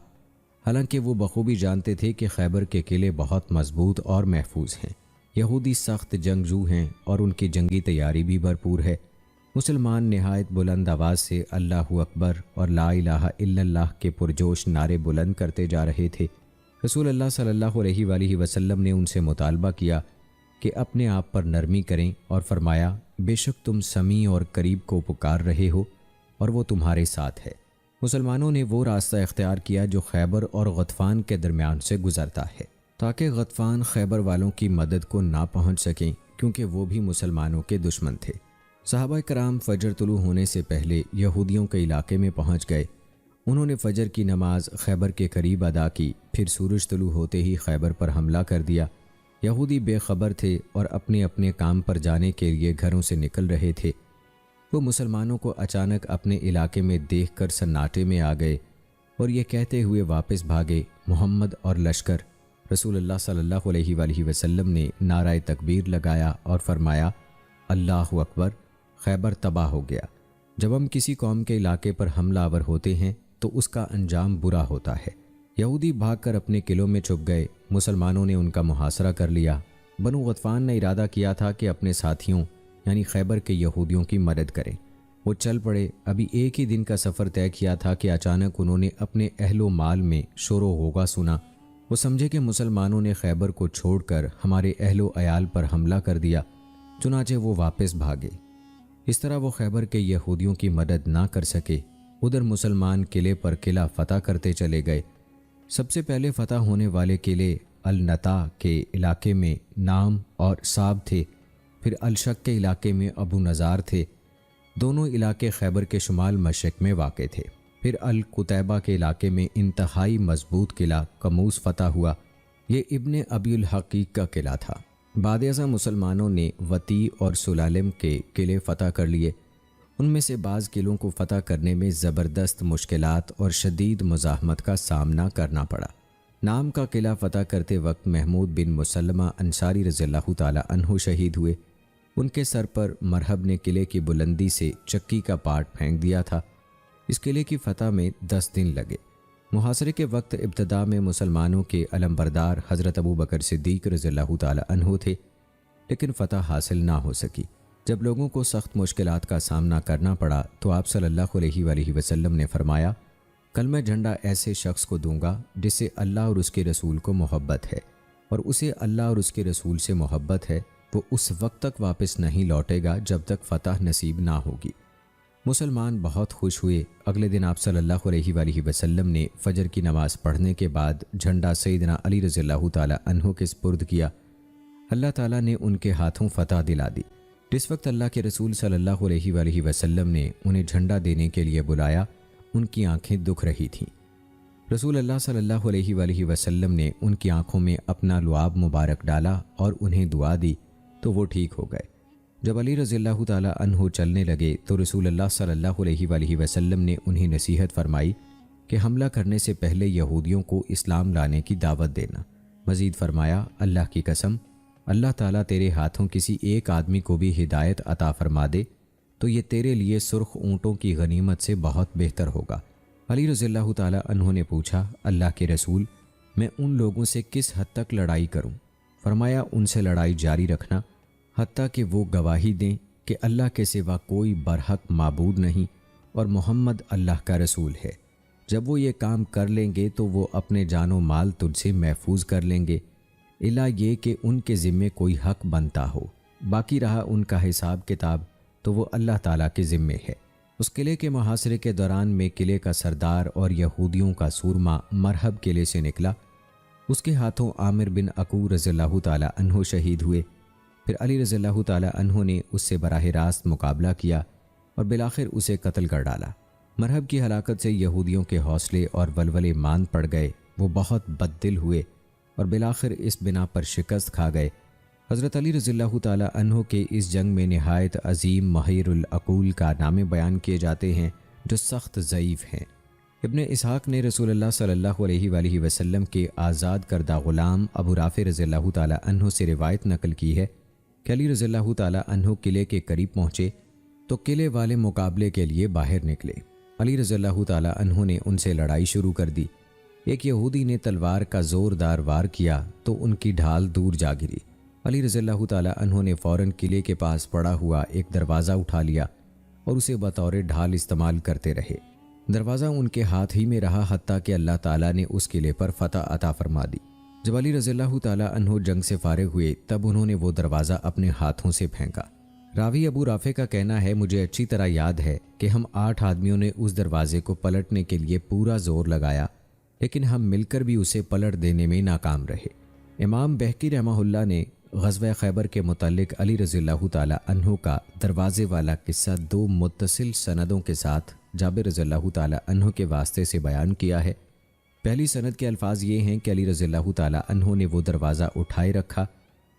S1: حالانکہ وہ بخوبی جانتے تھے کہ خیبر کے قلعے بہت مضبوط اور محفوظ ہیں، یہودی سخت جنگجو ہیں اور ان کی جنگی تیاری بھی بھرپور ہے۔ مسلمان نہایت بلند آواز سے اللہ اکبر اور لا الہ الا اللہ کے پرجوش نعرے بلند کرتے جا رہے تھے۔ رسول اللہ صلی اللہ علیہ وآلہ وسلم نے ان سے مطالبہ کیا کہ اپنے آپ پر نرمی کریں اور فرمایا بے شک تم سمیع اور قریب کو پکار رہے ہو اور وہ تمہارے ساتھ ہے۔ مسلمانوں نے وہ راستہ اختیار کیا جو خیبر اور غطفان کے درمیان سے گزرتا ہے، تاکہ غطفان خیبر والوں کی مدد کو نہ پہنچ سکیں، کیونکہ وہ بھی مسلمانوں کے دشمن تھے۔ صحابہ کرام فجر طلوع ہونے سے پہلے یہودیوں کے علاقے میں پہنچ گئے۔ انہوں نے فجر کی نماز خیبر کے قریب ادا کی، پھر سورج طلوع ہوتے ہی خیبر پر حملہ کر دیا۔ یہودی بے خبر تھے اور اپنے اپنے کام پر جانے کے لیے گھروں سے نکل رہے تھے۔ وہ مسلمانوں کو اچانک اپنے علاقے میں دیکھ کر سناٹے میں آ گئے اور یہ کہتے ہوئے واپس بھاگے، محمد اور لشکر۔ رسول اللہ صلی اللہ علیہ وآلہ وسلم نے نعرہ تکبیر لگایا اور فرمایا، اللہ اکبر، خیبر تباہ ہو گیا۔ جب ہم کسی قوم کے علاقے پر حملہ آور ہوتے ہیں تو اس کا انجام برا ہوتا ہے۔ یہودی بھاگ کر اپنے قلعوں میں چھپ گئے، مسلمانوں نے ان کا محاصرہ کر لیا۔ بنو غطفان نے ارادہ کیا تھا کہ اپنے ساتھیوں یعنی خیبر کے یہودیوں کی مدد کریں۔ وہ چل پڑے۔ ابھی ایک ہی دن کا سفر طے کیا تھا کہ اچانک انہوں نے اپنے اہل و مال میں شور و غوغا سنا۔ وہ سمجھے کہ مسلمانوں نے خیبر کو چھوڑ کر ہمارے اہل و عیال پر حملہ کر دیا، چنانچہ وہ واپس بھاگے۔ اس طرح وہ خیبر کے یہودیوں کی مدد نہ کر سکے۔ ادھر مسلمان قلعے پر قلعہ فتح کرتے چلے گئے۔ سب سے پہلے فتح ہونے والے قلعے النتا کے علاقے میں نام اور صاب تھے، پھر الشق کے علاقے میں ابو نظار تھے۔ دونوں علاقے خیبر کے شمال مشرق میں واقع تھے۔ پھر القتیبہ کے علاقے میں انتہائی مضبوط قلعہ کموس فتح ہوا۔ یہ ابن ابی الحقیق کا قلعہ تھا۔ بعد ازاں مسلمانوں نے وطی اور سلالم کے قلعے فتح کر لیے۔ ان میں سے بعض قلعوں کو فتح کرنے میں زبردست مشکلات اور شدید مزاحمت کا سامنا کرنا پڑا۔ نام کا قلعہ فتح کرتے وقت محمود بن مسلمہ انصاری رضی اللہ تعالی عنہ شہید ہوئے۔ ان کے سر پر مرہب نے قلعے کی بلندی سے چکی کا پارٹ پھینک دیا تھا۔ اس قلعے کی فتح میں 10 دن لگے۔ محاصرے کے وقت ابتدا میں مسلمانوں کے علمبردار حضرت ابو بکر صدیق رضی اللہ تعالی عنہ تھے، لیکن فتح حاصل نہ ہو سکی۔ جب لوگوں کو سخت مشکلات کا سامنا کرنا پڑا تو آپ صلی اللہ علیہ وآلہ وسلم نے فرمایا، کل میں جھنڈا ایسے شخص کو دوں گا جس سے اللہ اور اس کے رسول کو محبت ہے، اور اسے اللہ اور اس کے رسول سے محبت ہے، وہ اس وقت تک واپس نہیں لوٹے گا جب تک فتح نصیب نہ ہوگی۔ مسلمان بہت خوش ہوئے۔ اگلے دن آپ صلی اللہ علیہ وآلہ وسلم نے فجر کی نماز پڑھنے کے بعد جھنڈا سیدنا علی رضی اللہ تعالی عنہ کے سپرد کیا۔ اللہ تعالیٰ نے ان کے ہاتھوں فتح دلا دی۔ جس وقت اللہ کے رسول صلی اللہ علیہ وآلہ وسلم نے انہیں جھنڈا دینے کے لیے بلایا، ان کی آنکھیں دکھ رہی تھیں۔ رسول اللہ صلی اللہ علیہ وآلہ وسلم نے ان کی آنکھوں میں اپنا لعاب مبارک ڈالا اور انہیں دعا دی تو وہ ٹھیک ہو گئے۔ جب علی رضی اللہ تعالی عنہ چلنے لگے تو رسول اللہ صلی اللہ علیہ وآلہ وسلم نے انہیں نصیحت فرمائی کہ حملہ کرنے سے پہلے یہودیوں کو اسلام لانے کی دعوت دینا۔ مزید فرمایا، اللہ کی قسم، اللہ تعالیٰ تیرے ہاتھوں کسی ایک آدمی کو بھی ہدایت عطا فرما دے تو یہ تیرے لیے سرخ اونٹوں کی غنیمت سے بہت بہتر ہوگا۔ علی رضی اللہ تعالی عنہ نے پوچھا، اللہ کے رسول، میں ان لوگوں سے کس حد تک لڑائی کروں؟ فرمایا، ان سے لڑائی جاری رکھنا حتیٰ کہ وہ گواہی دیں کہ اللہ کے سوا کوئی برحق معبود نہیں اور محمد اللہ کا رسول ہے۔ جب وہ یہ کام کر لیں گے تو وہ اپنے جان و مال تجھ سے محفوظ کر لیں گے، الا یہ کہ ان کے ذمے کوئی حق بنتا ہو۔ باقی رہا ان کا حساب کتاب تو وہ اللہ تعالیٰ کے ذمے ہے۔ اس قلعے کے محاصرے کے دوران میں قلعے کا سردار اور یہودیوں کا سورما مرہب قلعے سے نکلا۔ اس کے ہاتھوں عامر بن عقو رضی اللہ تعالی عنہ شہید ہوئے۔ پھر علی رضی اللہ تعالی عنہ نے اس سے براہ راست مقابلہ کیا اور بالآخر اسے قتل کر ڈالا۔ مرہب کی ہلاکت سے یہودیوں کے حوصلے اور ولولے ماند پڑ گئے۔ وہ بہت بددل ہوئے اور بالآخر اس بنا پر شکست کھا گئے۔ حضرت علی رضی اللہ تعالی عنہ کے اس جنگ میں نہایت عظیم مہیر العقول کارنامے بیان کیے جاتے ہیں جو سخت ضعیف ہیں۔ ابن اسحاق نے رسول اللہ صلی اللہ علیہ وآلہ وسلم کے آزاد کردہ غلام ابو رافع رضی اللہ تعالی عنہ سے روایت نقل کی ہے کہ علی رضی اللہ تعالی عنہ قلعے کے قریب پہنچے تو قلعے والے مقابلے کے لیے باہر نکلے۔ علی رضی اللہ تعالی عنہ نے ان سے لڑائی شروع کر دی۔ ایک یہودی نے تلوار کا زوردار وار کیا تو ان کی ڈھال دور جا گری۔ علی رضی اللہ تعالی عنہ نے فوراً قلعے کے پاس پڑا ہوا ایک دروازہ اٹھا لیا اور اسے بطور ڈھال استعمال کرتے رہے۔ دروازہ ان کے ہاتھ ہی میں رہا حتیٰ کہ اللہ تعالیٰ نے اس قلعے پر فتح عطا فرما دی۔ جب علی رضی اللہ تعالی عنہ جنگ سے فارغ ہوئے تب انہوں نے وہ دروازہ اپنے ہاتھوں سے پھینکا۔ راوی ابو رافع کا کہنا ہے، مجھے اچھی طرح یاد ہے کہ ہم 8 آدمیوں نے اس دروازے کو پلٹنے کے لیے پورا زور لگایا، لیکن ہم مل کر بھی اسے پلٹ دینے میں ناکام رہے۔ امام بہقی رحمہ اللہ نے غزوہ خیبر کے متعلق علی رضی اللہ تعالی عنہ کا دروازے والا قصہ 2 متصل سندوں کے ساتھ جابر رضی اللہ تعالی عنہ کے واسطے سے بیان کیا ہے۔ پہلی سند کے الفاظ یہ ہیں کہ علی رضی اللہ تعالی عنہ نے وہ دروازہ اٹھائے رکھا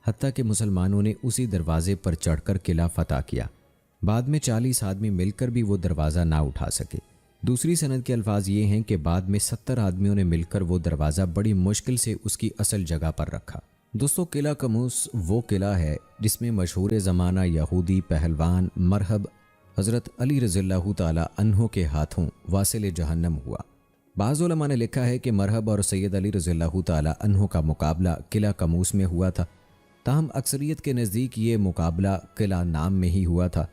S1: حتیٰ کہ مسلمانوں نے اسی دروازے پر چڑھ کر قلعہ فتح کیا۔ بعد میں 40 آدمی مل کر بھی وہ دروازہ نہ اٹھا سکے۔ دوسری سند کے الفاظ یہ ہیں کہ بعد میں 70 آدمیوں نے مل کر وہ دروازہ بڑی مشکل سے اس کی اصل جگہ پر رکھا۔ دوستو، قلعہ کموس وہ قلعہ ہے جس میں مشہور زمانہ یہودی پہلوان مرہب حضرت علی رضی اللہ تعالی عنہ کے ہاتھوں واصل جہنم ہوا۔ بعض علماء نے لکھا ہے کہ مرہب اور سید علی رضی اللہ تعالی عنہ کا مقابلہ قلعہ کموس میں ہوا تھا، تاہم اکثریت کے نزدیک یہ مقابلہ قلعہ نام میں ہی ہوا تھا۔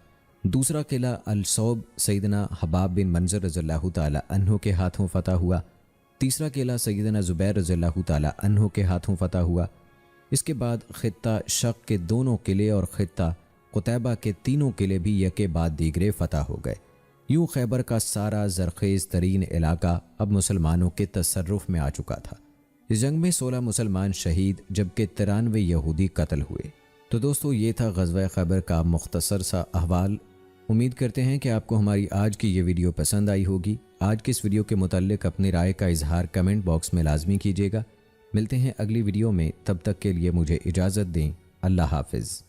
S1: دوسرا قلعہ الصوب سیدنا حباب بن منظر رضی اللہ تعالی عنہ کے ہاتھوں فتح ہوا۔ تیسرا قلعہ سیدنا زبیر رضی اللہ تعالی عنہ کے ہاتھوں فتح ہوا۔ اس کے بعد خطہ شق کے دونوں قلعے اور خطہ قتیبہ کے تینوں قلعے بھی یکے بعد دیگرے فتح ہو گئے۔ یوں خیبر کا سارا زرخیز ترین علاقہ اب مسلمانوں کے تصرف میں آ چکا تھا۔ اس جنگ میں 16 مسلمان شہید جبکہ 93 یہودی قتل ہوئے۔ تو دوستو، یہ تھا غزوہ خیبر کا مختصر سا احوال۔ امید کرتے ہیں کہ آپ کو ہماری آج کی یہ ویڈیو پسند آئی ہوگی۔ آج کی اس ویڈیو کے متعلق اپنی رائے کا اظہار کمنٹ باکس میں لازمی کیجیے گا۔ ملتے ہیں اگلی ویڈیو میں، تب تک کے لیے مجھے اجازت دیں۔ اللہ حافظ۔